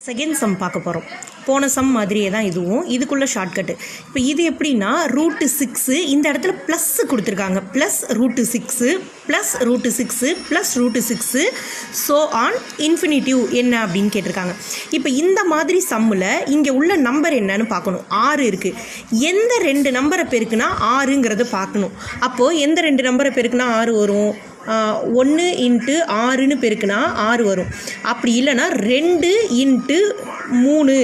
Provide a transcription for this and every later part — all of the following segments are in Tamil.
செகண்ட் சம் பார்க்க போகிறோம். போன சம் மாதிரியே தான் இதுவும். இதுக்குள்ள ஷார்ட்கட்டு. இப்போ இது எப்படின்னா √6 இந்த இடத்துல ப்ளஸ் கொடுத்துருக்காங்க. Plus √6 plus √6 plus √6 so on infinitive என்ன அப்படின்னு கேட்டிருக்காங்க. இப்போ இந்த மாதிரி சம்மில் இங்கே உள்ள நம்பர் என்னன்னு பார்க்கணும். 6 இருக்குது. எந்த 2 நம்பரை பெருக்குனா 6ங்கிறத பார்க்கணும். அப்போது எந்த 2 நம்பரை பெருக்குனா 6 வரும்? 1 × 6ன்னு பெருக்குனா 6 வரும். அப்படி இல்லைன்னா 2 × 3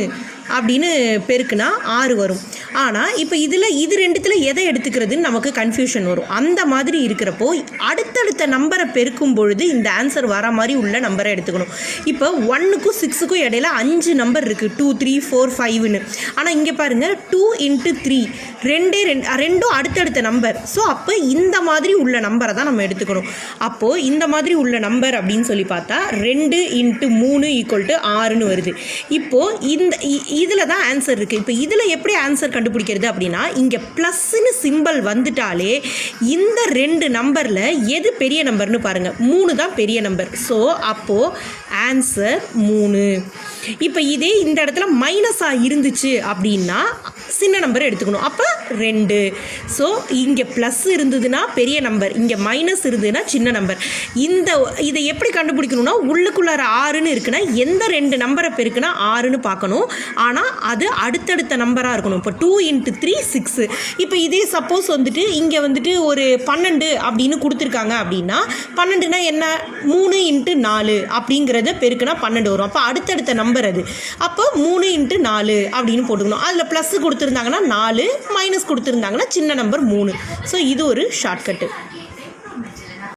அப்படின்னு பெருக்குனா 6 வரும். ஆனால் இப்போ இது ரெண்டுத்தில் எதை எடுத்துக்கிறதுன்னு நமக்கு கன்ஃபியூஷன் வரும். அந்த மாதிரி இருக்கிறப்போ அடுத்தடுத்த நம்பரை பெருக்கும் பொழுது இந்த ஆன்சர் வர மாதிரி உள்ள நம்பரை எடுத்துக்கணும். இப்போ 1க்கும் 6க்கும் இடையில 5 நம்பர் இருக்குது. 2 3 4 5ன்னு. ஆனால் இங்கே பாருங்கள் 2 × 3 ரெண்டும் அடுத்தடுத்த நம்பர். ஸோ அப்போ இந்த மாதிரி உள்ள நம்பரை தான் நம்ம எடுத்துக்கணும். அப்போது இந்த மாதிரி உள்ள நம்பர் அப்படின்னு சொல்லி பார்த்தா 2 × 3 = 6ன்னு வருது. இப்போது இதில் தான் ஆன்சர் இருக்குது. இப்போ இதில் எப்படி ஆன்சர் கண்டுபிடிக்கிறது அப்படின்னா, இங்கே ப்ளஸ்ன்னு சிம்பிள் வந்துட்டாலே இந்த 2 நம்பரில் எது பெரிய நம்பர்னு பாருங்கள். 3 தான் பெரிய நம்பர். ஸோ அப்போது ஆன்சர் 3. இப்போ இதே இந்த இடத்துல மைனஸாக இருந்துச்சு அப்படின்னா சின்ன நம்பர் எடுத்துக்கணும். அப்போ 2. ஸோ இங்கே ப்ளஸ் இருந்ததுன்னா பெரிய நம்பர், இங்கே மைனஸ் இருந்ததுன்னா சின்ன நம்பர். இதை எப்படி கண்டுபிடிக்கணும்னா, உள்ளுக்குள்ளார 6ன்னு இருக்குன்னா எந்த 2 நம்பரை பெருக்குனா 6ன்னு பார்க்கணும். ஆனால் அது அடுத்தடுத்த நம்பராக இருக்கணும். இப்போ 2 × 3 6. இப்போ இதே சப்போஸ் வந்துட்டு இங்கே வந்துட்டு ஒரு 12 அப்படின்னு கொடுத்துருக்காங்க அப்படின்னா 12னா என்ன? 3 × 4 அப்படிங்கிறத பெருக்குனா 12 வரும். அப்போ அடுத்தடுத்த நம்பர் அது. அப்போ 3 × 4 அப்படின்னு போட்டுக்கணும். அதில் ப்ளஸ் கொடுத்துருந்தாங்கன்னா 4, மைனஸ் கொடுத்துருந்தாங்கன்னா சின்ன நம்பர் 3. ஸோ இது ஒரு ஷார்ட்கட்டு.